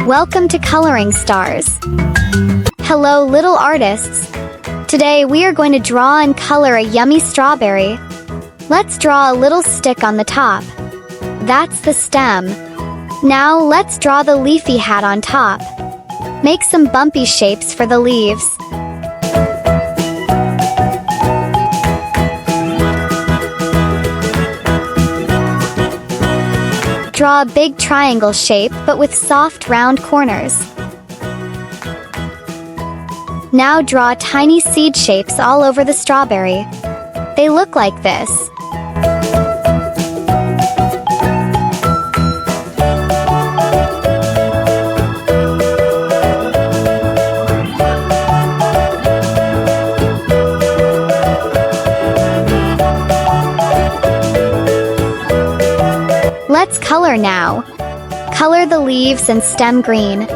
Welcome to Coloring Stars. Hello, little artists. Today we are going to draw and color a yummy strawberry. Let's draw a little stick on the top. That's the stem. Now let's draw the leafy hat on top. Make some bumpy shapes for the leaves. Draw a big triangle shape, but with soft round corners. Now draw tiny seed shapes all over the strawberry. They look like this. Let's color now. Color the leaves and stem green.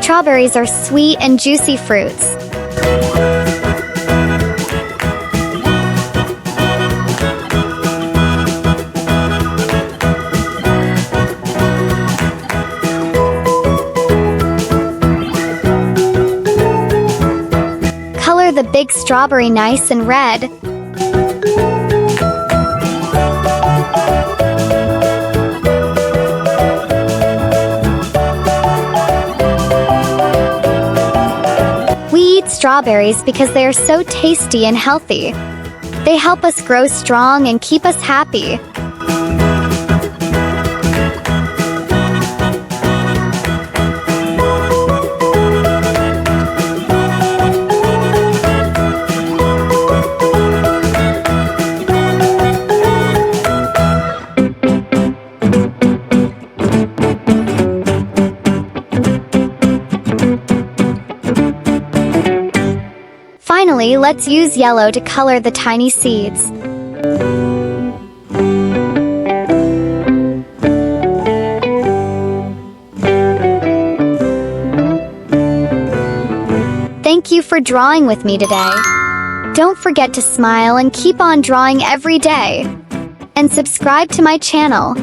Strawberries are sweet and juicy fruits. Color the big strawberry nice and red. We eat strawberries because they are so tasty and healthy. They help us grow strong and keep us happy. Finally, let's use yellow to color the tiny seeds. Thank you for drawing with me today. Don't forget to smile and keep on drawing every day. And subscribe to my channel.